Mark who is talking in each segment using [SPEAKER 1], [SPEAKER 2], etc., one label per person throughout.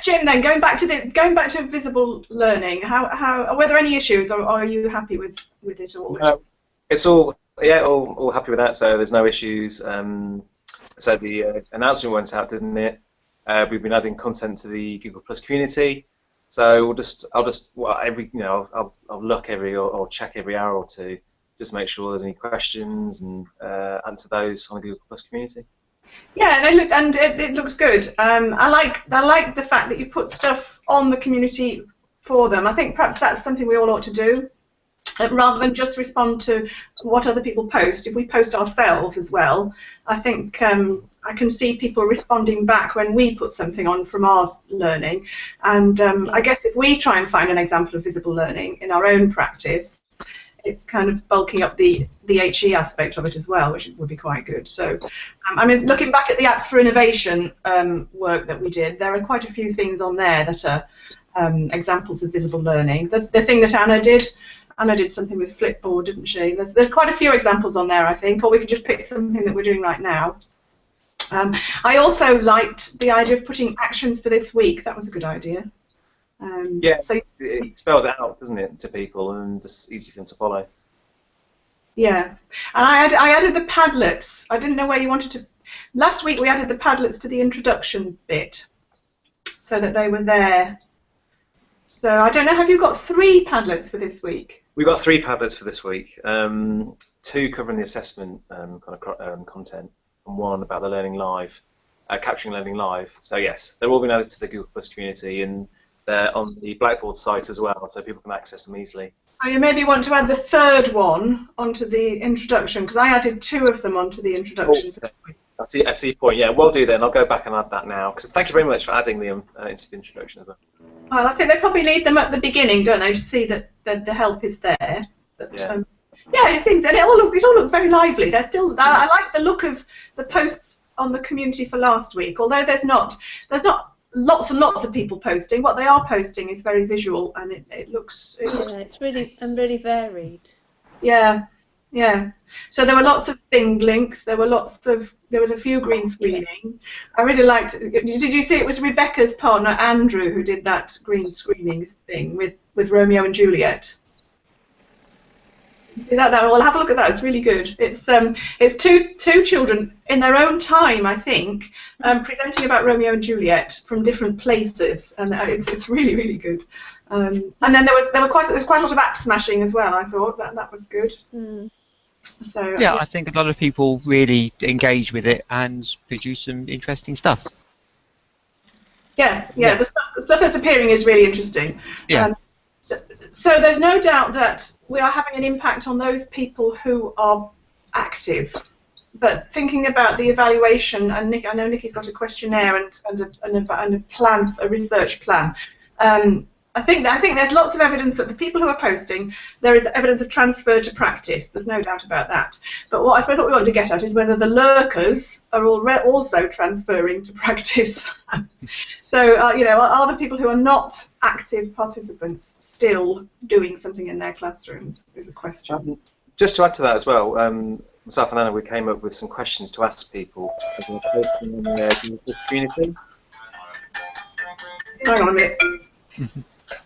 [SPEAKER 1] Jim, then going back to visible learning, how were there any issues, or are you happy with it all?
[SPEAKER 2] It's all all happy with that. So there's no issues. So the announcement went out, didn't it? We've been adding content to the Google Plus community. So I'll look or check every hour or two, just make sure there's any questions and answer those on the Google Plus community.
[SPEAKER 1] Yeah, and it looks good. I like the fact that you put stuff on the community for them. I think perhaps that's something we all ought to do, rather than just respond to what other people post. If we post ourselves as well, I think I can see people responding back when we put something on from our learning. And I guess if we try and find an example of visible learning in our own practice, it's kind of bulking up the HE aspect of it as well, which would be quite good. So, I mean, looking back at the Apps for Innovation work that we did, there are quite a few things on there that are examples of visible learning. The thing that Anna did something with Flipboard, didn't she? There's quite a few examples on there, I think, or we could just pick something that we're doing right now. I also liked the idea of putting actions for this week. That was a good idea.
[SPEAKER 2] Yeah, so it spells it out, doesn't it, to people, and it's easy for them to follow.
[SPEAKER 1] Yeah, and I added the Padlets. I didn't know where you wanted to. Last week we added the Padlets to the introduction bit, so that they were there. So I don't know. Have you got 3 Padlets for this week?
[SPEAKER 2] We've got 3 Padlets for this week. 2 covering the assessment content, and 1 about the learning live, capturing learning live. So yes, they're all been added to the Google Plus community, and they're on the Blackboard site as well, so people can access them easily.
[SPEAKER 1] So you maybe want to add the 3rd one onto the introduction, because I added 2 of them onto the introduction.
[SPEAKER 2] I see your point. Yeah, we'll do then. I'll go back and add that now. Because thank you very much for adding them into the introduction as well.
[SPEAKER 1] Well, I think they probably need them at the beginning, don't they, to see that the help is there. But, yeah, it seems, and it all looks very lively. They're still. I like the look of the posts on the community for last week. Although there's not lots and lots of people posting. What they are posting is very visual, and it looks.
[SPEAKER 3] It's really varied.
[SPEAKER 1] Yeah, yeah. So there were lots of thing links. There was a few green screening. I really liked. Did you see it was Rebecca's partner Andrew who did that green screening thing with Romeo and Juliet? See that? Well, have a look at that. It's really good. It's two children in their own time, I think, presenting about Romeo and Juliet from different places, and it's really good. And then there was quite a lot of app smashing as well. I thought that was good. Mm. So
[SPEAKER 4] yeah, I think a lot of people really engage with it and produce some interesting stuff.
[SPEAKER 1] Yeah. The stuff that's appearing is really interesting.
[SPEAKER 4] Yeah.
[SPEAKER 1] So there's no doubt that we are having an impact on those people who are active. But thinking about the evaluation, and I know Nikki's got a questionnaire and a plan, a research plan. I think there's lots of evidence that the people who are posting, there is evidence of transfer to practice. There's no doubt about that. But I suppose what we want to get at is whether the lurkers are also transferring to practice. So, are the people who are not active participants still doing something in their classrooms is a question.
[SPEAKER 2] Just to add to that as well, myself and Anna, we came up with some questions to ask people in the community.
[SPEAKER 1] Hang on a minute.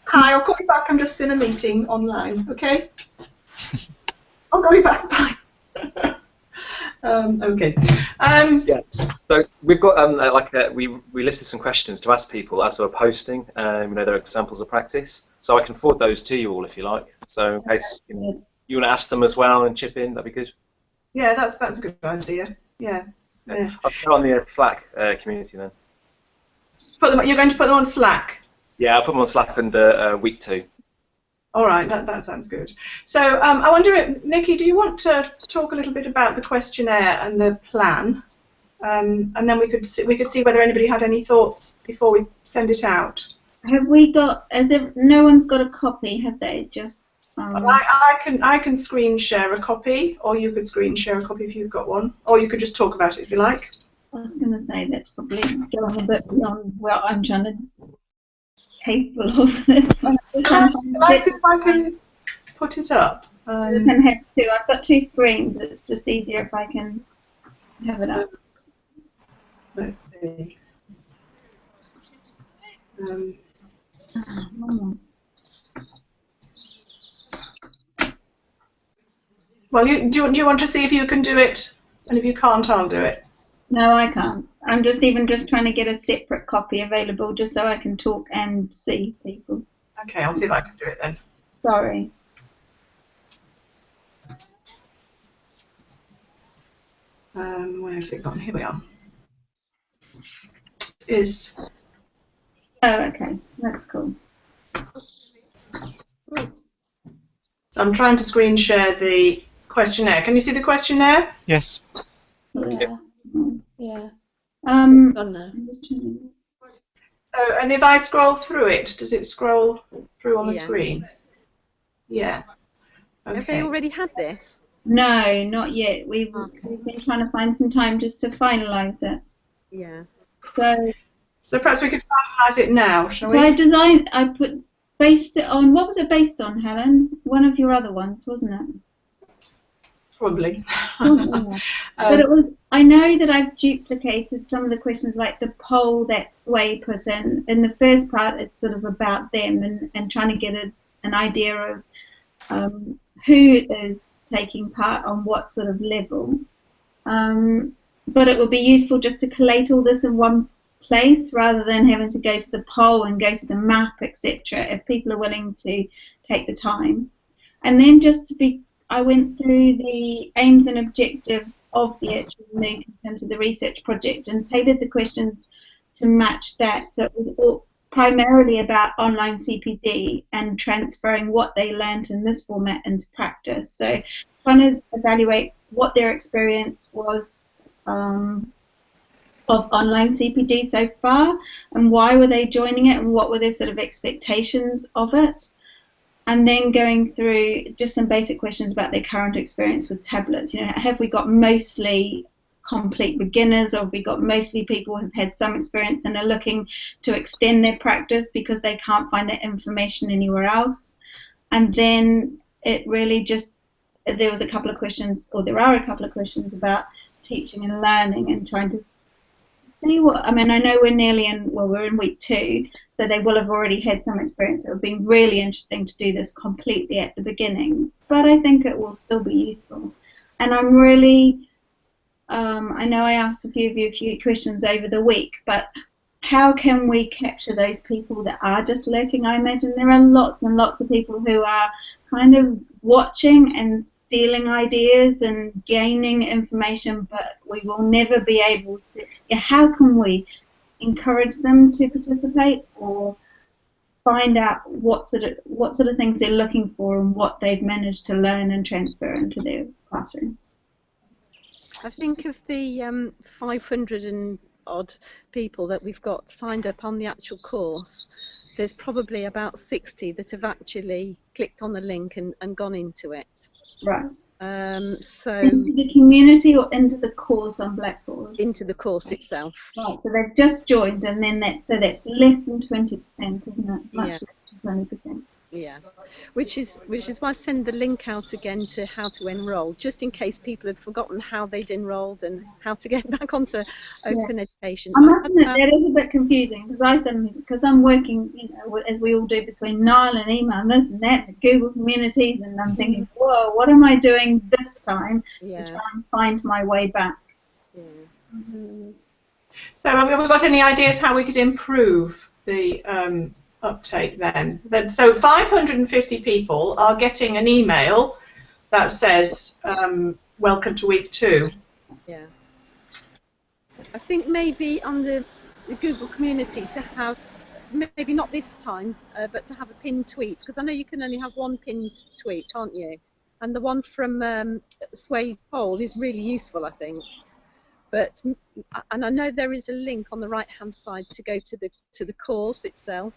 [SPEAKER 1] Hi, I'll call you back. I'm just in a meeting online, okay? I'll call you back. Bye. Okay.
[SPEAKER 2] Yeah. So we've got we listed some questions to ask people as we're posting. They're examples of practice. So I can forward those to you all if you like. So in case you want to ask them as well and chip in, that'd be good.
[SPEAKER 1] Yeah, that's a good idea. Yeah.
[SPEAKER 2] I'll put it on the Slack community then.
[SPEAKER 1] You're going to put them on Slack?
[SPEAKER 2] Yeah, I'll put them on Slack under week 2.
[SPEAKER 1] All right, that sounds good. So I wonder, Nikki, do you want to talk a little bit about the questionnaire and the plan, and then we could see whether anybody had any thoughts before we send it out.
[SPEAKER 5] Have we got? As if no one's got a copy, have they? Just.
[SPEAKER 1] I can screen share a copy, or you could screen share a copy if you've got one, or you could just talk about it if you like.
[SPEAKER 5] I was going to say that's probably going a bit beyond what I'm trying to. Capable of this.
[SPEAKER 1] I can put it up.
[SPEAKER 5] I can have 2. I've got 2 screens. It's just easier if I can have it up.
[SPEAKER 1] Let's see. Well, do you want to see if you can do it? And if you can't, I'll do it.
[SPEAKER 5] No, I can't. I'm just trying to get a separate copy available just so I can talk and see people.
[SPEAKER 1] Okay, I'll see if I can do it then.
[SPEAKER 5] Sorry.
[SPEAKER 1] Where has it gone? Here we are. Is
[SPEAKER 5] Oh, okay. That's cool.
[SPEAKER 1] I'm trying to screen share the questionnaire. Can you see the questionnaire?
[SPEAKER 4] Yes.
[SPEAKER 3] Yeah. Yeah.
[SPEAKER 5] Oh,
[SPEAKER 3] no.
[SPEAKER 1] So, and if I scroll through it, does it scroll through on the
[SPEAKER 6] Yeah.
[SPEAKER 1] screen? Yeah. Okay.
[SPEAKER 6] Have they already had this?
[SPEAKER 5] No, not yet. We've been trying to find some time just to finalise it.
[SPEAKER 6] Yeah.
[SPEAKER 1] So perhaps we could finalise it now, shall
[SPEAKER 5] So
[SPEAKER 1] we?
[SPEAKER 5] I based it on, what was it based on, Helen? One of your other ones, wasn't it?
[SPEAKER 1] Probably.
[SPEAKER 5] But it was, I know that I've duplicated some of the questions, like the poll that Sway put in. In the first part, it's sort of about them and trying to get an idea of who is taking part on what sort of level. But it would be useful just to collate all this in one place rather than having to go to the poll and go to the map, etc., if people are willing to take the time. And then I went through the aims and objectives of the actual MOOC in terms of the research project and tailored the questions to match that. So it was all primarily about online CPD and transferring what they learned in this format into practice. So trying to evaluate what their experience was of online CPD so far, and why were they joining it, and what were their sort of expectations of it, and then going through just some basic questions about their current experience with tablets. You know, have we got mostly complete beginners, or have we got mostly people who've had some experience and are looking to extend their practice because they can't find that information anywhere else? And then it really just, there was a couple of questions, or there are a couple of questions about teaching and learning and trying to see what, I mean, I know we're in week 2, so they will have already had some experience. It would be really interesting to do this completely at the beginning, but I think it will still be useful. And I'm really, I know I asked a few of you a few questions over the week, but how can we capture those people that are just lurking? I imagine there are lots and lots of people who are kind of watching and stealing ideas and gaining information, but we will never be able to. Yeah, how can we encourage them to participate, or find out what sort of things they're looking for and what they've managed to learn and transfer into their classroom?
[SPEAKER 6] I think of the 500 and odd people that we've got signed up on the actual course, there's probably about 60 that have actually clicked on the link and gone into it.
[SPEAKER 5] Right.
[SPEAKER 6] So
[SPEAKER 5] into the community or into the course on Blackboard?
[SPEAKER 6] Into the course itself.
[SPEAKER 5] Right, so they've just joined, and then that's less than 20%, isn't it? Much less than 20%.
[SPEAKER 6] Yeah, which is why I send the link out again to how to enrol, just in case people had forgotten how they'd enrolled and how to get back onto open education.
[SPEAKER 5] I must admit that is a bit confusing, because I'm working, you know, as we all do, between Nile and email and this and that, and Google Communities, and I'm thinking, whoa, what am I doing this time to try and find my way back?
[SPEAKER 6] Yeah.
[SPEAKER 1] So have we got any ideas how we could improve the uptake then? So 550 people are getting an email that says, welcome to week 2.
[SPEAKER 6] Yeah. I think maybe on the Google community to have, maybe not this time, but to have a pinned tweet, because I know you can only have one pinned tweet, can't you? And the one from Sway's poll is really useful, I think. But, and I know there is a link on the right-hand side to go to the course itself.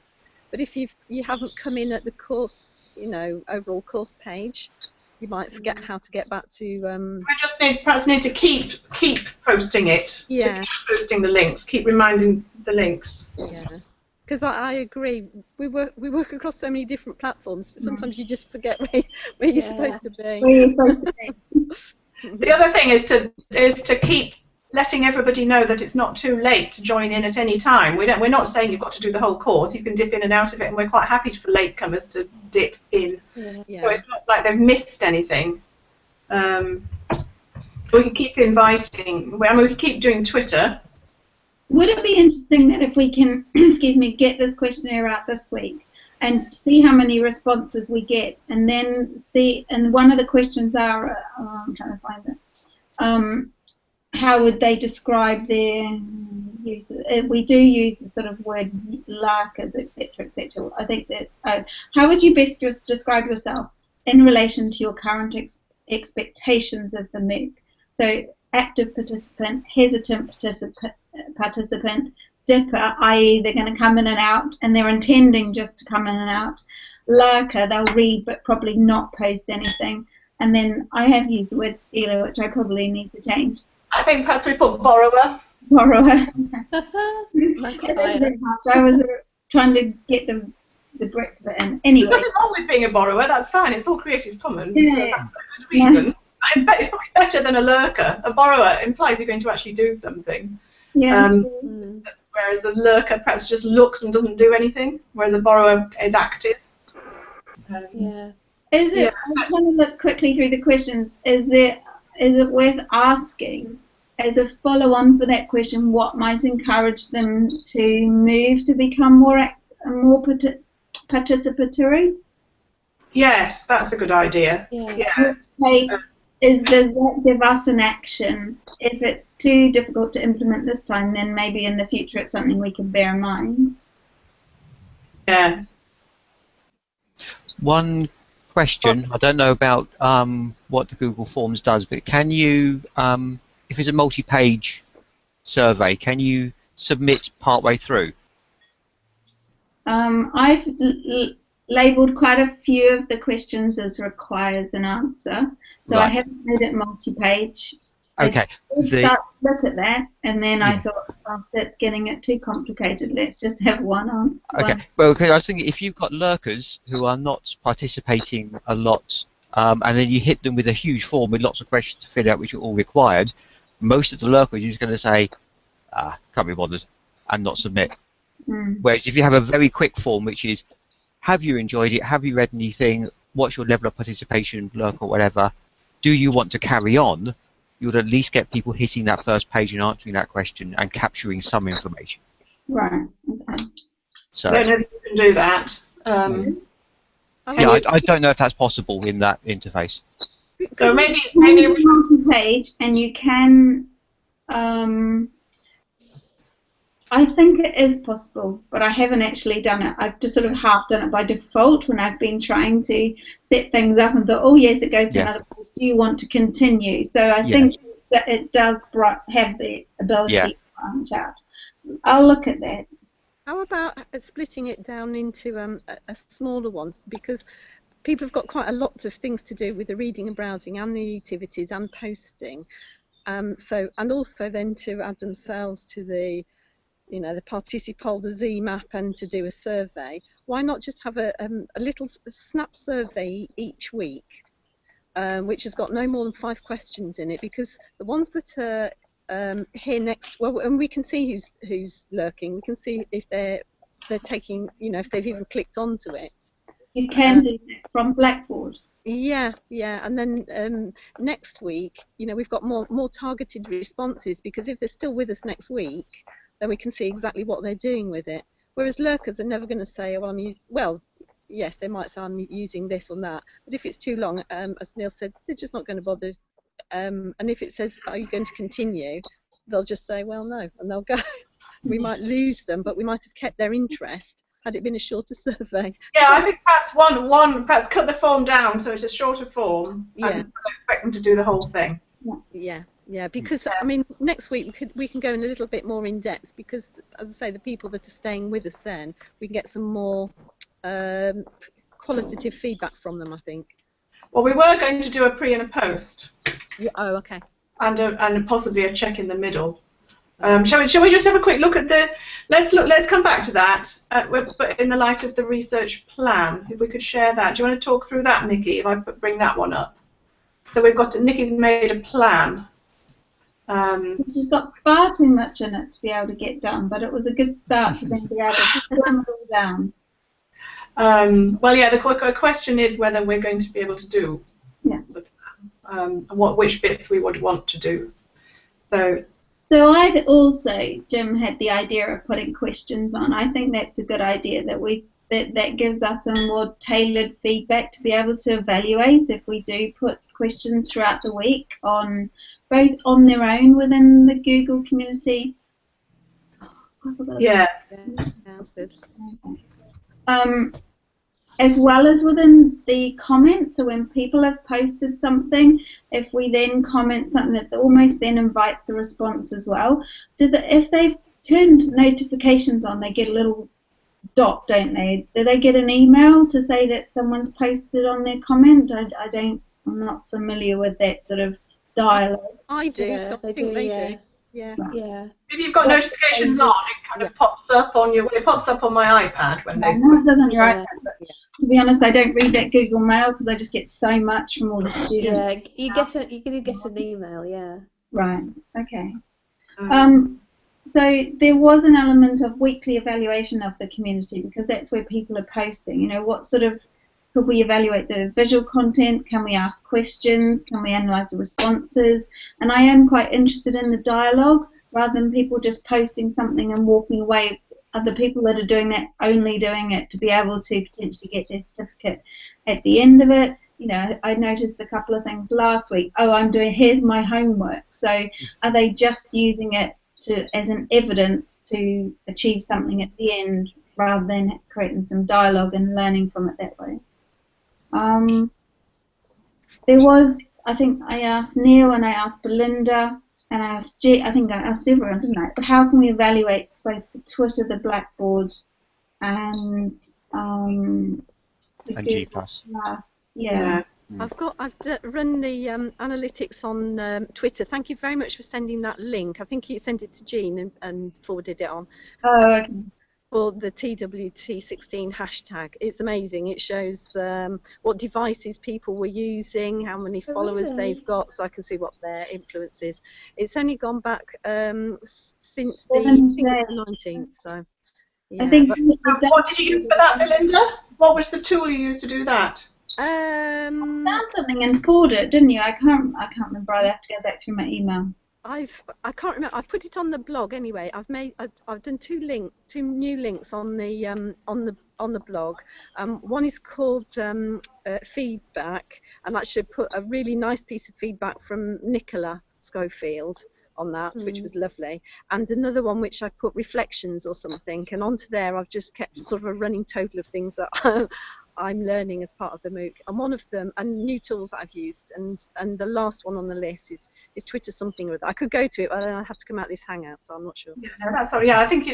[SPEAKER 6] But if you haven't come in at the course, you know, overall course page, you might forget how to get back to.
[SPEAKER 1] We just perhaps need to keep posting it.
[SPEAKER 6] Yeah.
[SPEAKER 1] To keep posting the links. Keep reminding the links.
[SPEAKER 6] Yeah. Because I agree. We work across so many different platforms. But sometimes you just forget where you're supposed to be.
[SPEAKER 5] Where you're supposed to be.
[SPEAKER 1] The other thing is to keep letting everybody know that it's not too late to join in at any time. We're not saying you've got to do the whole course. You can dip in and out of it, and we're quite happy for latecomers to dip in.
[SPEAKER 6] Yeah.
[SPEAKER 1] So it's not like they've missed anything. We can keep inviting. I mean, we can keep doing Twitter.
[SPEAKER 5] Would it be interesting that if we can, excuse me, get this questionnaire out this week and see how many responses we get, and then see, and one of the questions are, I'm trying to find it, how would they describe their use? We do use the sort of word larkers, etc., etc. I think that, how would you best just describe yourself in relation to your current expectations of the MOOC? So active participant, hesitant participant, dipper, i.e. they're going to come in and out and they're intending just to come in and out. Lurker, they'll read but probably not post anything. And then I have used the word stealer, which I probably need to change.
[SPEAKER 1] I think perhaps we put borrower.
[SPEAKER 5] Borrower.
[SPEAKER 3] That's quite
[SPEAKER 5] A bit much. I was trying to get the breadth of it in. Anyway.
[SPEAKER 1] There's nothing wrong with being a borrower, that's fine. It's all Creative Commons.
[SPEAKER 5] Yeah.
[SPEAKER 1] So that's a good reason. It's probably better than a lurker. A borrower implies you're going to actually do something.
[SPEAKER 5] Yeah.
[SPEAKER 1] Whereas the lurker perhaps just looks and doesn't do anything, whereas a borrower is active.
[SPEAKER 3] Yeah.
[SPEAKER 5] Is it? I want to look quickly through the questions. Is it worth asking, as a follow-on for that question, what might encourage them to move to become more participatory?
[SPEAKER 1] Yes, that's a good idea.
[SPEAKER 3] Yeah.
[SPEAKER 5] In which case, does that give us an action? If it's too difficult to implement this time, then maybe in the future it's something we can bear in mind.
[SPEAKER 1] Yeah.
[SPEAKER 4] One question, I don't know about what the Google Forms does, but can you, if it's a multi-page survey, can you submit partway through?
[SPEAKER 5] I've labelled quite a few of the questions as requires an answer, so
[SPEAKER 4] Right.
[SPEAKER 5] I haven't made it multi-page.
[SPEAKER 4] Okay.
[SPEAKER 5] I did start to look at that, and then I thought, oh, that's getting it too complicated. Let's just have one on.
[SPEAKER 4] Okay. Well, I was thinking if you've got lurkers who are not participating a lot, and then you hit them with a huge form with lots of questions to fill out, which are all required, most of the lurkers is going to say, can't be bothered, and not submit. Whereas if you have a very quick form, which is, have you enjoyed it? Have you read anything? What's your level of participation, lurk or whatever? Do you want to carry on? You would at least get people hitting that first page and answering that question and capturing some information.
[SPEAKER 5] Right. Okay.
[SPEAKER 4] So.
[SPEAKER 1] I don't know if you can do that.
[SPEAKER 4] Yeah, I don't know if that's possible in that interface.
[SPEAKER 1] So maybe
[SPEAKER 5] multi-page, and you can. I think it is possible, but I haven't actually done it. I've just sort of half done it by default when I've been trying to set things up and thought, oh yes, it goes to another page. Do you want to continue? So I think that it does have the ability to branch out. I'll look at that.
[SPEAKER 6] How about splitting it down into a smaller ones, because people have got quite a lot of things to do with the reading and browsing and the activities and posting. So, and also then to add themselves to the the Participolder Z map and to do a survey. Why not just have a little snap survey each week, which has got no more than 5 questions in it, because the ones that are here next, well, and we can see who's lurking, we can see if they're taking, if they've even clicked onto it.
[SPEAKER 5] You can do that from Blackboard.
[SPEAKER 6] Yeah, and then next week, we've got more targeted responses, because if they're still with us next week, then we can see exactly what they're doing with it. Whereas lurkers are never going to say, well, yes, they might say I'm using this or that, but if it's too long, as Neil said, they're just not going to bother. And if it says, are you going to continue, they'll just say, well, no, and they'll go. We might lose them, but we might have kept their interest had it been a shorter survey.
[SPEAKER 1] Yeah, I think perhaps perhaps cut the form down so it's a shorter form.
[SPEAKER 6] Yeah.
[SPEAKER 1] And expect them to do the whole thing.
[SPEAKER 6] Yeah, because I mean, next week we can go in a little bit more in depth, because, as I say, the people that are staying with us, then we can get some more qualitative feedback from them, I think.
[SPEAKER 1] Well, we were going to do a pre and a post.
[SPEAKER 6] Yeah, oh, okay.
[SPEAKER 1] And possibly a check in the middle. Shall we just have a quick look at the? Let's come back to that. But in the light of the research plan, if we could share that. Do you want to talk through that, Nikki? If I bring that one up. So we've got Nikki's made a plan.
[SPEAKER 5] She's got far too much in it to be able to get done, but it was a good start to then be able to slim it all down.
[SPEAKER 1] Well, yeah, the question is whether we're going to be able to do the plan, and which bits we would want to do.
[SPEAKER 5] So I'd also, Jim had the idea of putting questions on. I think that's a good idea, that gives us a more tailored feedback to be able to evaluate if we do put questions throughout the week on both on their own within the Google community.
[SPEAKER 1] Yeah.
[SPEAKER 6] Sounds good.
[SPEAKER 5] As well as within the comments. So when people have posted something, if we then comment something that almost then invites a response as well. If they've turned notifications on, they get a little dot, don't they? Do they get an email to say that someone's posted on their comment? I'm not familiar with that sort of dialogue.
[SPEAKER 6] I do.
[SPEAKER 3] Yeah,
[SPEAKER 6] So I
[SPEAKER 3] they
[SPEAKER 6] think
[SPEAKER 3] do,
[SPEAKER 6] they
[SPEAKER 3] yeah.
[SPEAKER 6] do. Yeah.
[SPEAKER 5] Right.
[SPEAKER 3] Yeah.
[SPEAKER 1] If you've got notifications on, it kind of pops up on your. It pops up on my iPad when they.
[SPEAKER 5] No, it doesn't on your
[SPEAKER 3] Yeah.
[SPEAKER 5] iPad, but to be honest, I don't read that Google Mail because I just get so much from all the students.
[SPEAKER 3] Yeah, you get an email, yeah.
[SPEAKER 5] Right. Okay. So there was an element of weekly evaluation of the community because that's where people are posting. You know, what sort of could we evaluate the visual content? Can we ask questions? Can we analyse the responses? And I am quite interested in the dialogue rather than people just posting something and walking away. Other people that are doing that, only doing it to be able to potentially get their certificate at the end of it. You know, I noticed a couple of things last week. Oh, here's my homework. So are they just using it as an evidence to achieve something at the end rather than creating some dialogue and learning from it that way? There was, I think I asked Neil and I asked Belinda and I asked I think I asked everyone, didn't I? But how can we evaluate both the Twitter, the Blackboard, and
[SPEAKER 4] G+.
[SPEAKER 5] Yeah.
[SPEAKER 6] I've run the analytics on Twitter. Thank you very much for sending that link. I think you sent it to Jean and forwarded it on.
[SPEAKER 5] Oh, okay.
[SPEAKER 6] For the TWT16 hashtag. It's amazing. It shows what devices people were using, how many followers they've got, so I can see what their influence is. It's only gone back since I think it's the 19th. So, yeah.
[SPEAKER 5] I think.
[SPEAKER 1] What did you use for that, Belinda? What was the tool you used to do that?
[SPEAKER 5] Found something and pulled it, didn't you? I can't remember. I have to go back through my email.
[SPEAKER 6] I can't remember. I put it on the blog anyway. I've done two new links on the blog. One is called feedback, and actually put a really nice piece of feedback from Nicola Schofield on that, which was lovely. And another one which I put reflections or something, and onto there I've just kept sort of a running total of things that I'm learning as part of the MOOC, and one of them, and new tools that I've used, and the last one on the list is Twitter something or other. I could go to it, but I have to come out of this Hangout, so I'm not sure.
[SPEAKER 1] Yeah, no, that's all. Yeah, I think you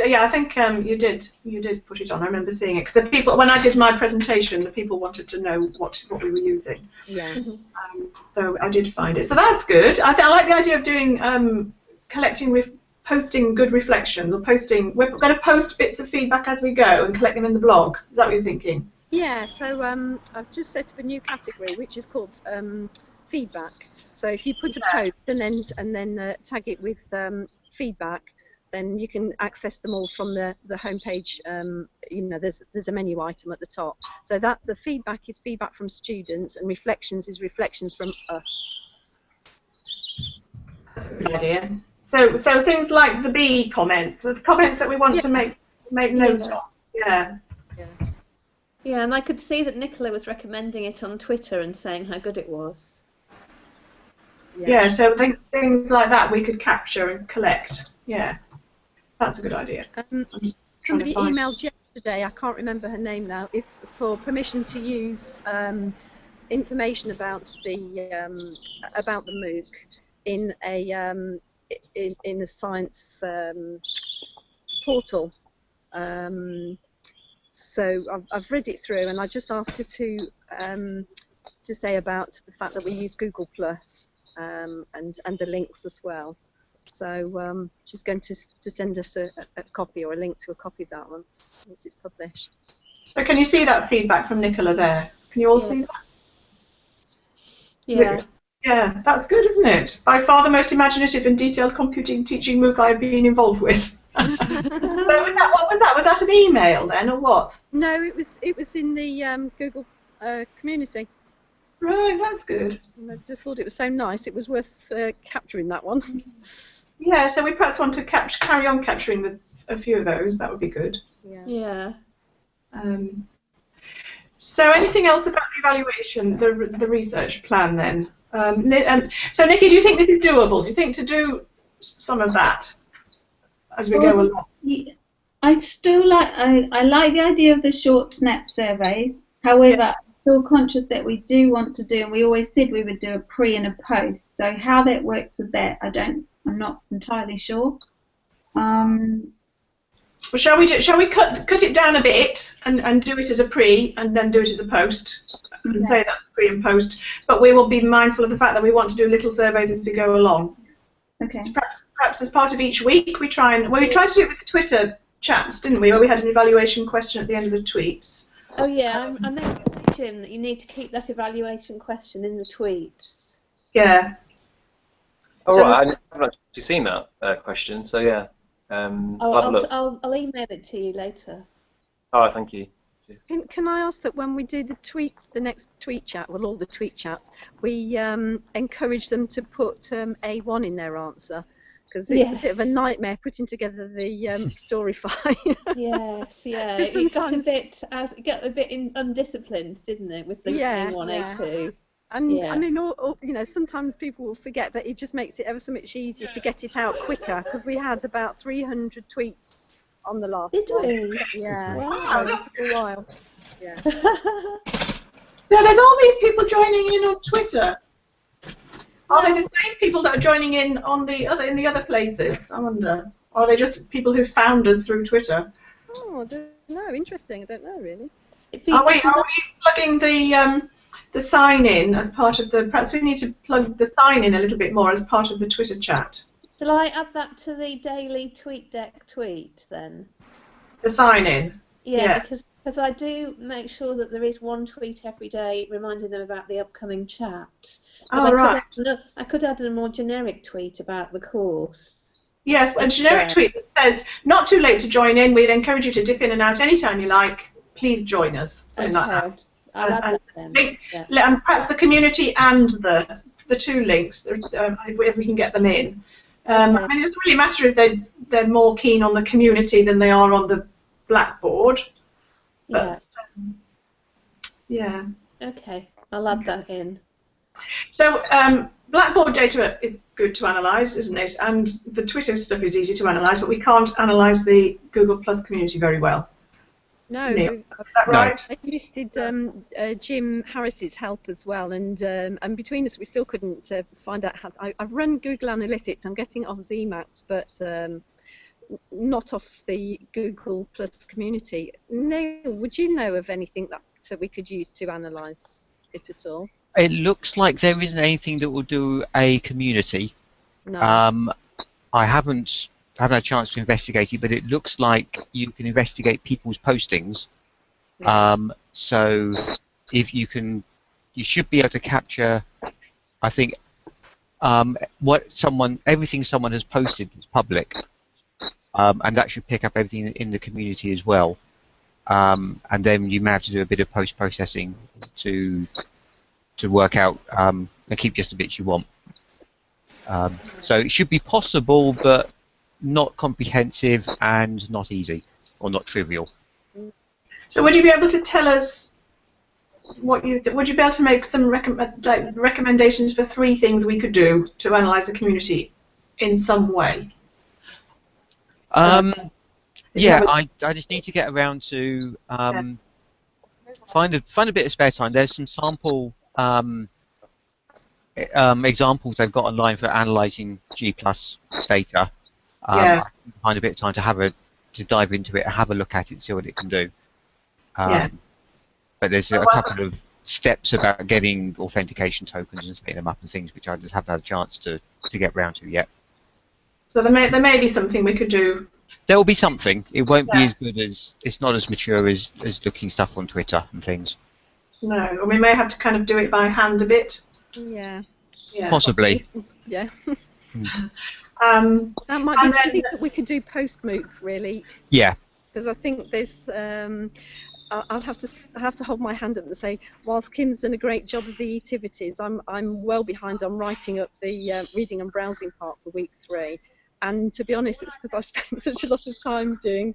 [SPEAKER 1] did put it on. I remember seeing it because the people, when I did my presentation, the people wanted to know what we were using.
[SPEAKER 6] Yeah.
[SPEAKER 1] So I did find it. So that's good. I like the idea of doing posting good reflections, or posting. We're going to post bits of feedback as we go and collect them in the blog. Is that what you're thinking?
[SPEAKER 6] Yeah, so I've just set up a new category which is called feedback. So if you put a post and then tag it with feedback, then you can access them all from the homepage. You know, there's a menu item at the top. So that the feedback is feedback from students, and reflections is reflections from us.
[SPEAKER 1] That's a good idea. So things like the B comments, the comments that we want to make notes of. Yeah.
[SPEAKER 3] Yeah, and I could see that Nicola was recommending it on Twitter and saying how good it was.
[SPEAKER 1] Yeah, so things like that we could capture and collect. Yeah, that's a good idea.
[SPEAKER 6] Somebody emailed yesterday, I can't remember her name now, for permission to use information about the MOOC in a science portal. So I've read it through, and I just asked her to say about the fact that we use Google Plus and the links as well. So she's going to send us a copy or a link to a copy of that once it's published.
[SPEAKER 1] So can you see that feedback from Nicola there? Can you all see that?
[SPEAKER 3] Yeah.
[SPEAKER 1] Yeah, that's good, isn't it? By far the most imaginative and detailed computing teaching MOOC I've been involved with. So what was that? Was that an email then, or what?
[SPEAKER 6] No, it was in the Google community.
[SPEAKER 1] Right, that's good.
[SPEAKER 6] And I just thought it was so nice. It was worth capturing that one.
[SPEAKER 1] Yeah, so we perhaps want to carry on capturing a few of those. That would be good.
[SPEAKER 3] Yeah.
[SPEAKER 1] So anything else about the evaluation, the research plan then? So Nikki, do you think this is doable? Do you think to do some of that as we go along?
[SPEAKER 5] I still I like the idea of the short snap surveys. However, I'm still conscious that we do want to do, and we always said we would do a pre and a post. So how that works with that, I'm not entirely sure.
[SPEAKER 1] Well, shall we cut it down a bit and do it as a pre and then do it as a post and say that's the pre and post, but we will be mindful of the fact that we want to do little surveys as we go along.
[SPEAKER 5] Okay.
[SPEAKER 1] So perhaps as part of each week we tried to do it with the Twitter chats, didn't we, where we had an evaluation question at the end of the tweets.
[SPEAKER 3] Oh yeah, I meant Jim that you need to keep that evaluation question in the tweets.
[SPEAKER 1] Yeah.
[SPEAKER 2] All right, I haven't actually seen that question, so yeah.
[SPEAKER 3] I'll email it to you later.
[SPEAKER 2] All right, thank you.
[SPEAKER 6] Can I ask that when we do the next tweet chat, well, all the tweet chats, we encourage them to put A1 in their answer, because it's a bit of a nightmare putting together the story file.
[SPEAKER 3] Yes, yeah. It got a bit undisciplined, didn't it, with the A1, A2.
[SPEAKER 6] And I mean, sometimes people will forget, but it just makes it ever so much easier to get it out quicker, because we had about 300 tweets on the last one.
[SPEAKER 3] Did we?
[SPEAKER 6] Yeah.
[SPEAKER 1] Wow,
[SPEAKER 6] It took a while. Yeah.
[SPEAKER 1] So there's all these people joining in on Twitter. Are they the same people that are joining in in the other places? I wonder. Or are they just people who found us through Twitter?
[SPEAKER 6] Oh, I don't know. Interesting. I don't know really.
[SPEAKER 1] Are we plugging the sign in as part of the? Perhaps we need to plug the sign in a little bit more as part of the Twitter chat.
[SPEAKER 3] Shall I add that to the daily TweetDeck tweet then?
[SPEAKER 1] The sign in.
[SPEAKER 3] Yeah, because I do make sure that there is one tweet every day reminding them about the upcoming chat. But I could add a more generic tweet about the course.
[SPEAKER 1] Yes, a generic tweet that says, "Not too late to join in. We'd encourage you to dip in and out anytime you like. Please join us." Something like that.
[SPEAKER 3] I'll add that then.
[SPEAKER 1] Perhaps the community and the two links, if we can get them in. I mean, it doesn't really matter if they're more keen on the community than they are on the Blackboard. But, yeah.
[SPEAKER 3] Okay, I'll add that in.
[SPEAKER 1] So Blackboard data is good to analyse, isn't it? And the Twitter stuff is easy to analyse, but we can't analyse the Google Plus community very well.
[SPEAKER 6] No,
[SPEAKER 1] is that right?
[SPEAKER 6] I listed Jim Harris's help as well, and between us we still couldn't find out how. I've run Google Analytics. I'm getting it off Zmaps, but not off the Google Plus community. Neil, would you know of anything that we could use to analyse it at all?
[SPEAKER 4] It looks like there isn't anything that will do a community.
[SPEAKER 6] No.
[SPEAKER 4] I haven't had a chance to investigate it, but it looks like you can investigate people's postings. So if you should be able to capture, I think, everything someone has posted is public, and that should pick up everything in the community as well. And then you may have to do a bit of post-processing to work out and keep just the bits you want. So it should be possible, but not comprehensive and not easy, or not trivial.
[SPEAKER 1] So would you be able to tell us would you be able to make some recommendations for 3 things we could do to analyse the community in some way?
[SPEAKER 4] Yeah, I just need to get around to find a bit of spare time. There's some sample examples they've got online for analysing G+ data. I can find a bit of time to dive into it and have a look at it and see what it can do. But there's a couple of steps about getting authentication tokens and setting them up and things which I just haven't had a chance to get round to yet.
[SPEAKER 1] So there may be something we could do.
[SPEAKER 4] There will be something. It won't be as good as, it's not as mature as looking stuff on Twitter and things.
[SPEAKER 1] No, and we may have to kind of do it by hand a bit.
[SPEAKER 6] Yeah.
[SPEAKER 1] Yeah.
[SPEAKER 4] Possibly.
[SPEAKER 6] Yeah.
[SPEAKER 1] That
[SPEAKER 6] might be something that we could do post MOOC, really.
[SPEAKER 4] Yeah.
[SPEAKER 6] Because I think there's, I'll have to hold my hand up and say, whilst Kim's done a great job of the activities, I'm well behind on writing up the reading and browsing part for week 3. And to be honest, it's because I've spent such a lot of time doing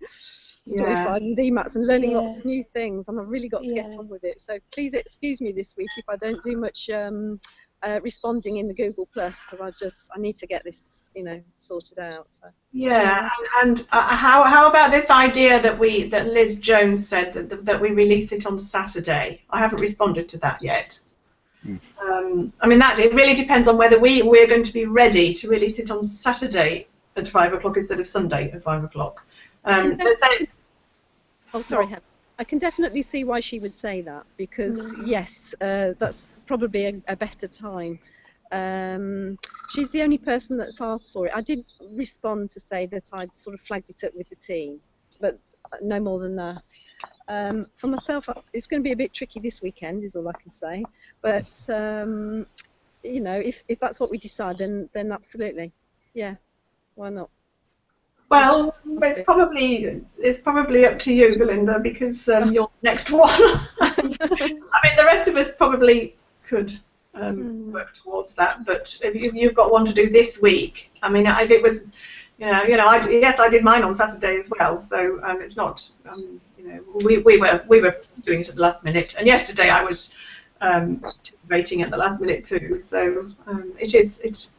[SPEAKER 6] Storyfiles and EMATs and learning lots of new things, and I've really got to get on with it. So please excuse me this week if I don't do much responding in the Google Plus, because I need to get this, sorted out. So.
[SPEAKER 1] Yeah, and how about this idea that Liz Jones said that we release it on Saturday? I haven't responded to that yet. I mean, it really depends on whether we're going to be ready to release it on Saturday at 5 o'clock instead of Sunday at 5 o'clock.
[SPEAKER 6] Oh, sorry, I can definitely see why she would say that, because yes, that's probably a better time. She's the only person that's asked for it. I did respond to say that I'd sort of flagged it up with the team, but no more than that. For myself, it's going to be a bit tricky this weekend, is all I can say. But if that's what we decide, then absolutely, yeah, why not?
[SPEAKER 1] Well, it's probably up to you, Belinda, because you're the next one. I mean, the rest of us probably could work towards that, but if you've got one to do this week, I mean, if it was, yes, I did mine on Saturday as well, so it's not, we were doing it at the last minute, and yesterday I was waiting at the last minute too, so it's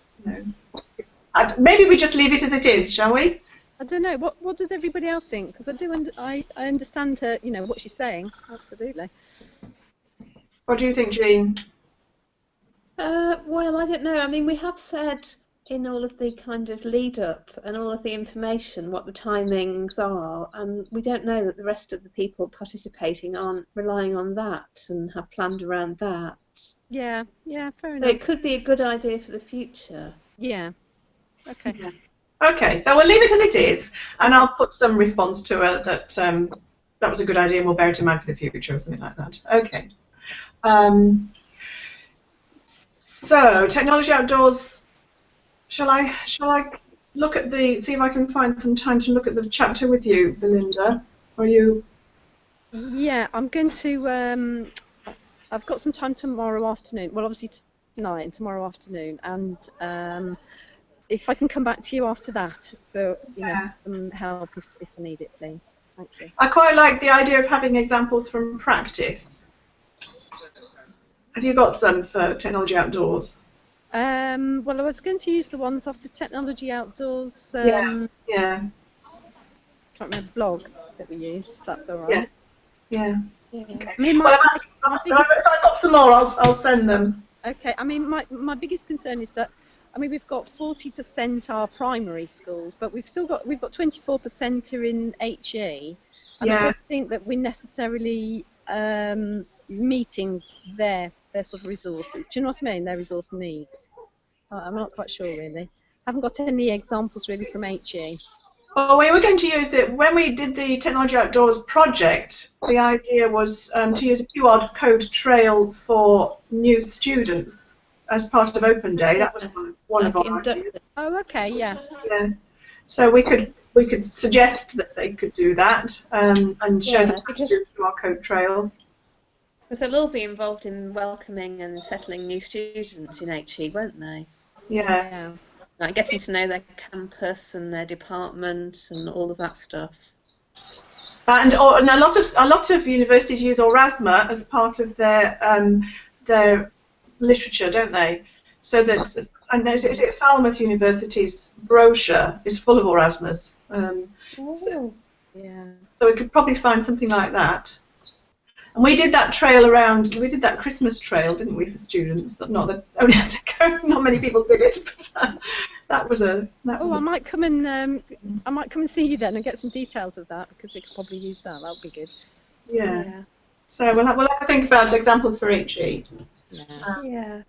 [SPEAKER 1] maybe we just leave it as it is, shall we?
[SPEAKER 6] I don't know. What does everybody else think? Because I understand her, what she's saying. Absolutely.
[SPEAKER 1] What do you think, Jean?
[SPEAKER 3] Well, I don't know. I mean, we have said in all of the kind of lead up and all of the information what the timings are, and we don't know that the rest of the people participating aren't relying on that and have planned around that.
[SPEAKER 6] Yeah, fair enough.
[SPEAKER 3] So it could be a good idea for the future.
[SPEAKER 6] Yeah. Okay.
[SPEAKER 1] Yeah. Okay, so we'll leave it as it is, and I'll put some response to her that that was a good idea, and we'll bear it in mind for the future or something like that. Okay. So Technology Outdoors. Shall I look at see if I can find some time to look at the chapter with you, Belinda? Or you?
[SPEAKER 6] Yeah, I'm going to. I've got some time tomorrow afternoon. Well, obviously tonight and tomorrow afternoon, and. If I can come back to you after that for some help if I need it, please. Thank you.
[SPEAKER 1] I quite like the idea of having examples from practice. Have you got some for Technology Outdoors?
[SPEAKER 6] Well, I was going to use the ones off the Technology Outdoors.
[SPEAKER 1] Yeah.
[SPEAKER 6] Can't remember blog that we used. If that's all right.
[SPEAKER 1] Yeah.
[SPEAKER 6] Okay.
[SPEAKER 1] I mean, if I've got some more, I'll send them.
[SPEAKER 6] Okay. I mean, my biggest concern is that. I mean, we've got 40% are primary schools, but we've got 24% are in HE, and I don't think that we're necessarily meeting their sort of resources. Do you know what I mean? Their resource needs. I'm not quite sure really. I haven't got any examples really from HE.
[SPEAKER 1] Well, we were going to use when we did the Technology Outdoors project. The idea was to use a QR code trail for new students as part of Open Day. That was one of our ideas.
[SPEAKER 6] Oh, okay, yeah.
[SPEAKER 1] Yeah. So we could suggest that they could do that and show them how to do QR code trails.
[SPEAKER 3] Because they'll all be involved in welcoming and settling new students in HE, won't they?
[SPEAKER 1] Yeah.
[SPEAKER 3] Like getting to know their campus and their department and all of that stuff.
[SPEAKER 1] And a lot of universities use Orasma as part of their literature, don't they? So that, and is it Falmouth University's brochure is full of Orasmas. So we could probably find something like that. And we did that trail around. We did that Christmas trail, didn't we, for students? Not many people did it, but that was a.
[SPEAKER 6] I might come and see you then and get some details of that, because we could probably use that. That would be good.
[SPEAKER 1] Yeah. So we'll have to think about examples for HE.
[SPEAKER 3] Yeah.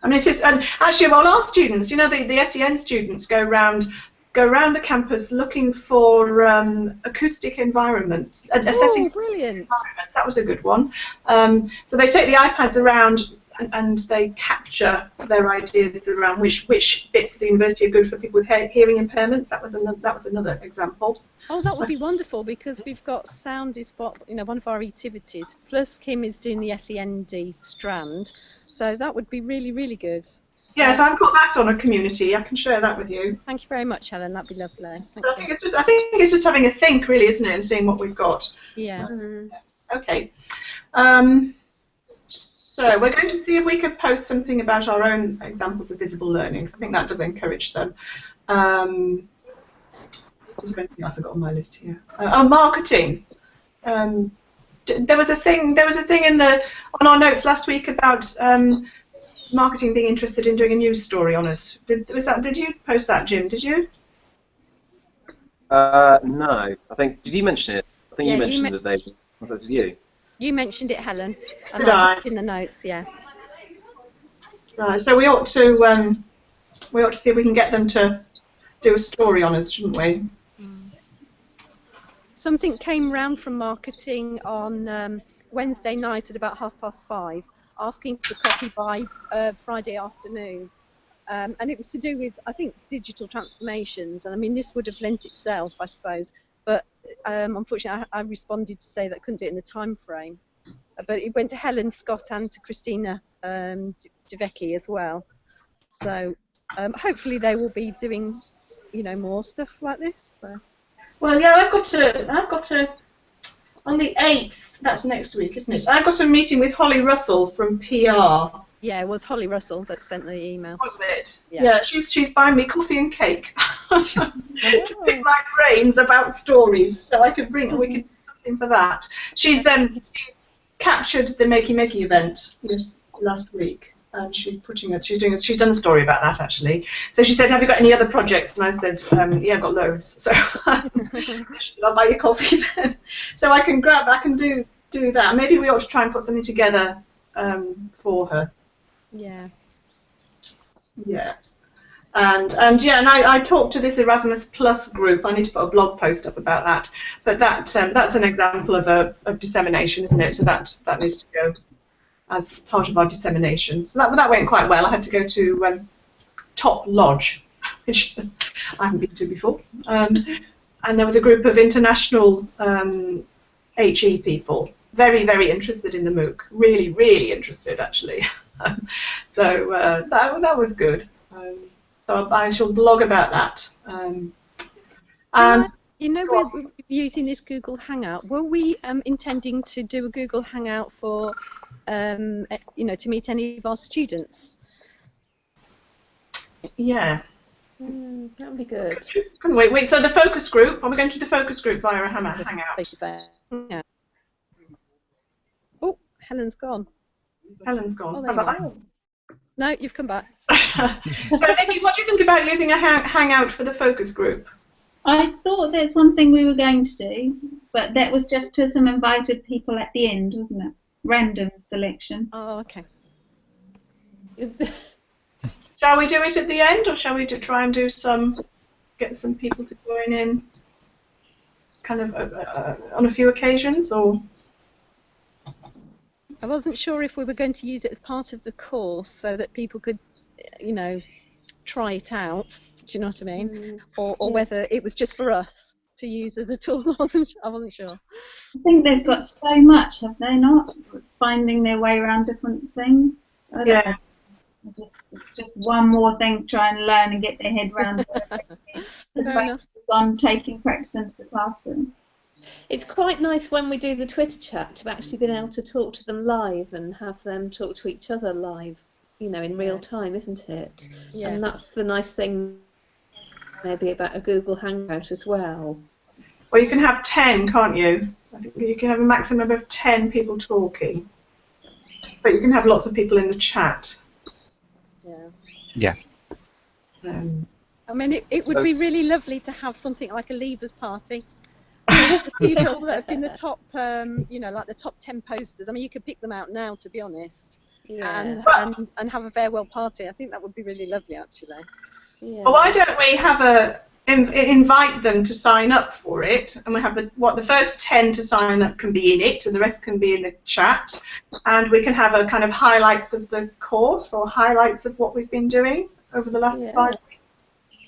[SPEAKER 1] I mean, and actually, well, our students, the SEN students go around the campus looking for acoustic environments, assessing
[SPEAKER 6] brilliant.
[SPEAKER 1] environments. That was a good one. So they take the iPads around and they capture their ideas around which bits of the university are good for people with hearing impairments. That was another example.
[SPEAKER 6] Oh, that would be wonderful, because we've got sound is one of our activities. Plus, Kim is doing the SEND strand, so that would be really, really good.
[SPEAKER 1] Yes, I've got that on a community. I can share that with you.
[SPEAKER 6] Thank you very much, Helen. That'd be lovely.
[SPEAKER 1] I think it's just having a think, really, isn't it, and seeing what we've got.
[SPEAKER 6] Yeah.
[SPEAKER 1] Okay. So we're going to see if we could post something about our own examples of visible learning. So I think that does encourage them. Was there anything else I got on my list here? Marketing. There was a thing on our notes last week about marketing being interested in doing a news story on us. Did you post that, Jim? Did you?
[SPEAKER 2] No. Did you mention it? I think you mentioned that they contacted you.
[SPEAKER 6] You mentioned it, Helen. And
[SPEAKER 1] Did I?
[SPEAKER 6] In the notes, yeah.
[SPEAKER 1] Right. So we ought to see if we can get them to do a story on us, shouldn't we?
[SPEAKER 6] Something came round from marketing on Wednesday night at about 5:30, asking for copy by Friday afternoon. And it was to do with, I think, digital transformations. And I mean, this would have lent itself, I suppose. But unfortunately, I responded to say that I couldn't do it in the time frame. But it went to Helen Scott and to Christina Devecki as well. So hopefully they will be doing, more stuff like this. So.
[SPEAKER 1] Well, yeah, I've got to on the 8th. That's next week, isn't it? I've got a meeting with Holly Russell from PR.
[SPEAKER 6] Yeah, it was Holly Russell that sent the email.
[SPEAKER 1] Was it? Yeah, she's buying me coffee and cake to pick my brains about stories, so we could do something for that. She's she captured the Makey Makey event last week. And she's done a story about that, actually. So she said, "Have you got any other projects?" And I said, "Yeah, I've got loads." So I'll buy you coffee then. So I can do that. Maybe we ought to try and put something together for her.
[SPEAKER 6] Yeah.
[SPEAKER 1] Yeah. And I talked to this Erasmus Plus group. I need to put a blog post up about that. But that's an example of dissemination, isn't it? So that needs to go as part of our dissemination. So that went quite well. I had to go to Top Lodge, which I haven't been to before. And there was a group of international HE people, very, very interested in the MOOC. Really, really interested, actually. So that was good. So I shall blog about that. And
[SPEAKER 6] we're using this Google Hangout. Were we intending to do a Google Hangout for to meet any of our students?
[SPEAKER 1] Yeah.
[SPEAKER 3] That would be good.
[SPEAKER 1] Couldn't we? Wait, so the focus group, are we going to the focus group via a Hangout?
[SPEAKER 6] Yeah. Oh, Helen's gone.
[SPEAKER 1] Helen's gone.
[SPEAKER 6] Oh,
[SPEAKER 1] How about that?
[SPEAKER 6] No, you've come back.
[SPEAKER 1] So, Nikki, what do you think about using a Hangout for the focus group?
[SPEAKER 5] I thought that's one thing we were going to do, but that was just to some invited people at the end, wasn't it? Random selection.
[SPEAKER 6] Oh, okay.
[SPEAKER 1] Shall we do it at the end, or shall we try and get some people to join in, kind of on a few occasions, or?
[SPEAKER 6] I wasn't sure if we were going to use it as part of the course so that people could, try it out. Do you know what I mean? Or whether it was just for us to use as a tool. I wasn't sure.
[SPEAKER 5] I think they've got so much, have they not? Finding their way around different things.
[SPEAKER 1] Yeah.
[SPEAKER 5] It's just one more thing to try and learn and get their head around. The focus on taking practice into the classroom.
[SPEAKER 3] It's quite nice when we do the Twitter chat to actually be able to talk to them live and have them talk to each other live, in real time, isn't it? Yeah. And that's the nice thing maybe about a Google Hangout as well.
[SPEAKER 1] Well, you can have 10, can't you? I think you can have a maximum of 10 people talking. But you can have lots of people in the chat.
[SPEAKER 4] Yeah.
[SPEAKER 6] I mean, it would be really lovely to have something like a leavers party. People that have been the top, like the top 10 posters. I mean, you could pick them out now, to be honest, and have a farewell party. I think that would be really lovely, actually.
[SPEAKER 3] Yeah.
[SPEAKER 1] Well, why don't we have invite them to sign up for it, and we have the first 10 to sign up can be in it, and the rest can be in the chat, and we can have a kind of highlights of the course or highlights of what we've been doing over the last 5 weeks.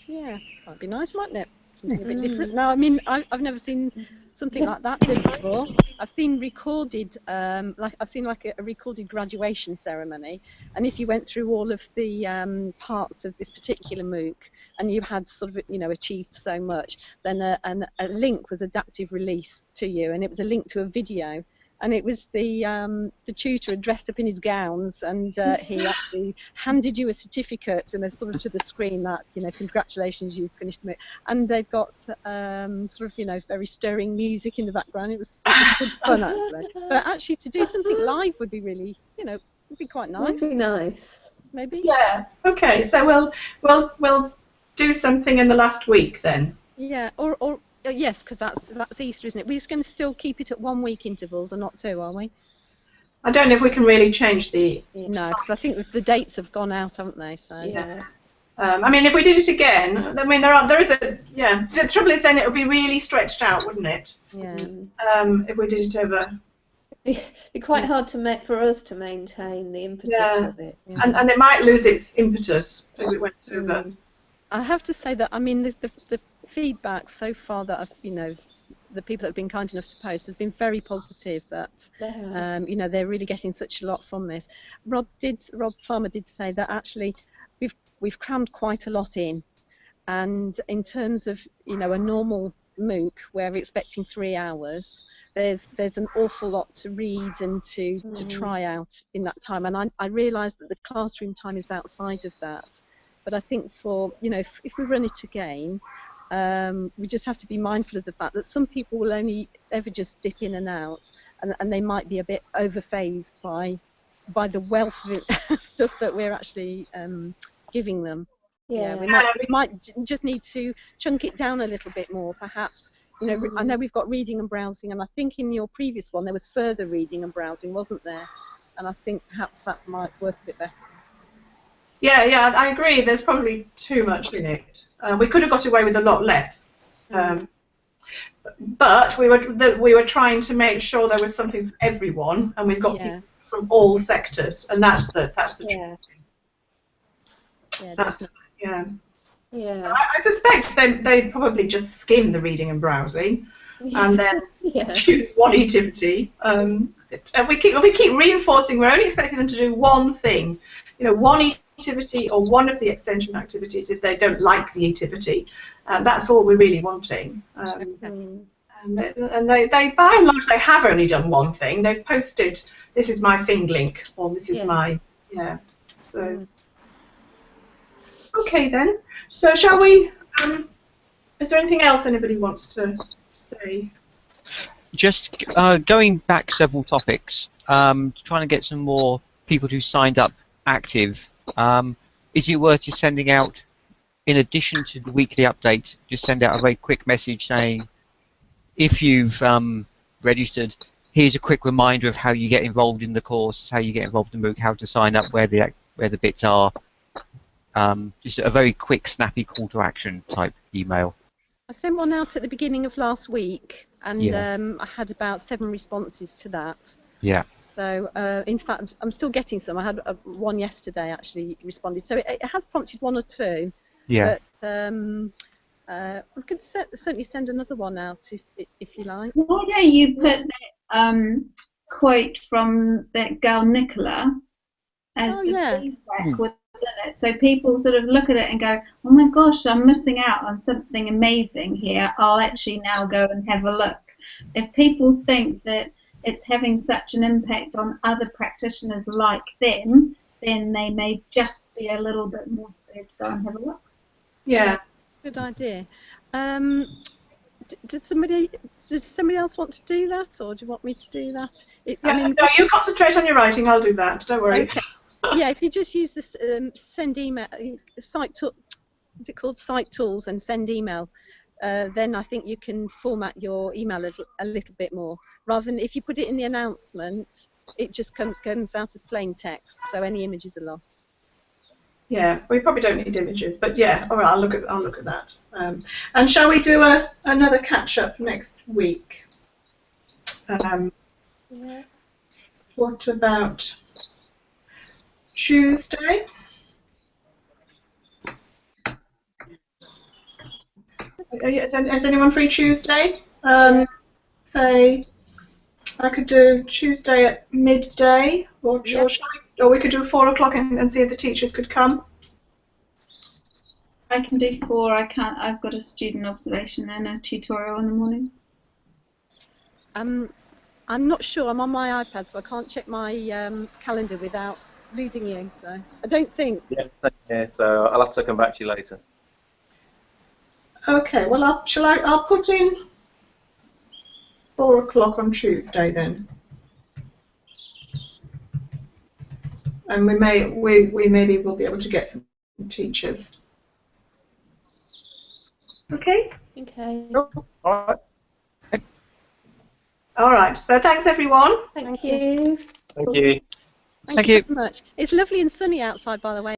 [SPEAKER 6] Yeah, that'd be nice, mightn't it? Something a bit different. No, I mean, I've never seen something like that done before. I've seen recorded, I've seen like a recorded graduation ceremony, and if you went through all of the parts of this particular MOOC and you had sort of, achieved so much, then a link was adaptive released to you, and it was a link to a video. And it was the tutor dressed up in his gowns, and he actually handed you a certificate and a sort of to the screen that, congratulations, you've finished the MOOC. And they've got sort of, very stirring music in the background. It was good fun, actually. But actually to do something live would be really, would be quite nice.
[SPEAKER 3] Would be nice.
[SPEAKER 6] Maybe.
[SPEAKER 1] Yeah. Okay. So we'll do something in the last week then.
[SPEAKER 6] Yeah. Or yes, because that's Easter, isn't it? We're just going to still keep it at 1 week intervals and not 2, are we?
[SPEAKER 1] I don't know if we can really change the.
[SPEAKER 6] No, because I think the dates have gone out, haven't they? So.
[SPEAKER 3] Yeah.
[SPEAKER 1] I mean, if we did it again, I mean, there is a. The trouble is, then it would be really stretched out, wouldn't it?
[SPEAKER 6] Yeah.
[SPEAKER 1] If we did it over.
[SPEAKER 3] It'd be quite hard for us to maintain the impetus of it.
[SPEAKER 6] Yeah.
[SPEAKER 1] And it might lose its impetus if it went over.
[SPEAKER 6] I have to say that, I mean, the feedback so far that I've, the people that have been kind enough to post has been very positive. That they're really getting such a lot from this. Rob Farmer did say that actually we've crammed quite a lot in, and in terms of a normal MOOC where we're expecting 3 hours, there's an awful lot to read and to try out in that time. And I realise that the classroom time is outside of that. But I think for, if we run it again, we just have to be mindful of the fact that some people will only ever just dip in and out, and they might be a bit overphased by the wealth of stuff that we're actually giving them.
[SPEAKER 3] Yeah.
[SPEAKER 6] We might just need to chunk it down a little bit more, perhaps. I know we've got reading and browsing, and I think in your previous one there was further reading and browsing, wasn't there? And I think perhaps that might work a bit better.
[SPEAKER 1] Yeah, I agree. There's probably too much in it. We could have got away with a lot less, but we were trying to make sure there was something for everyone, and we've got people from all sectors, and that's the truth.
[SPEAKER 3] Yeah.
[SPEAKER 1] I suspect they probably just skim the reading and browsing, and then choose one activity. And we keep reinforcing. We're only expecting them to do one thing, one activity or one of the extension activities if they don't like the activity. That's all we're really wanting. And they by and large, they have only done one thing. They've posted, this is my thing link, or this is my, so. Okay then, so shall we, is there anything else anybody wants to say?
[SPEAKER 4] Just going back several topics, trying to get some more people who signed up active. Is it worth just sending out, in addition to the weekly update, just send out a very quick message saying, if you've registered, here's a quick reminder of how you get involved in the course, how you get involved in MOOC, how to sign up, where the bits are. Just a very quick, snappy call to action type email.
[SPEAKER 6] I sent one out at the beginning of last week, and I had about 7 responses to that.
[SPEAKER 4] Yeah.
[SPEAKER 6] So, in fact, I'm still getting some. I had one yesterday actually responded. So it has prompted 1 or 2.
[SPEAKER 4] Yeah.
[SPEAKER 6] But we could certainly send another one out if you like.
[SPEAKER 5] Why don't you put that quote from that girl Nicola as feedback within it, so people sort of look at it and go, oh my gosh, I'm missing out on something amazing here. I'll actually now go and have a look. If people think that it's having such an impact on other practitioners like them, then they may just be a little bit more scared to go and have a look.
[SPEAKER 1] Yeah.
[SPEAKER 6] Good idea. Does somebody else want to do that, or do you want me to do that?
[SPEAKER 1] No, you concentrate on your writing. I'll do that. Don't worry.
[SPEAKER 6] Okay. Yeah, if you just use this send email site tool, is it called Site Tools, and send email, then I think you can format your email a little bit more. Rather than if you put it in the announcement, it just comes out as plain text, so any images are lost.
[SPEAKER 1] Yeah, we probably don't need images, but yeah, all right, I'll look at that. And shall we do another catch up next week?
[SPEAKER 3] Yeah.
[SPEAKER 1] What about Tuesday? Is anyone free Tuesday? Say, I could do Tuesday at midday, or we could do 4 o'clock and see if the teachers could come.
[SPEAKER 5] I can do 4. I can't. I've got a student observation and a tutorial in the morning.
[SPEAKER 6] I'm not sure. I'm on my iPad, so I can't check my calendar without losing you. So I don't think.
[SPEAKER 2] Yeah, so I'll have to come back to you later.
[SPEAKER 1] Okay, well, I'll put in 4 o'clock on Tuesday then, and we maybe will be able to get some teachers. Okay.
[SPEAKER 3] Okay.
[SPEAKER 2] Cool. All right.
[SPEAKER 1] All right. So thanks everyone.
[SPEAKER 3] Thank you.
[SPEAKER 2] Thank you.
[SPEAKER 6] Thank you very much. It's lovely and sunny outside, by the way.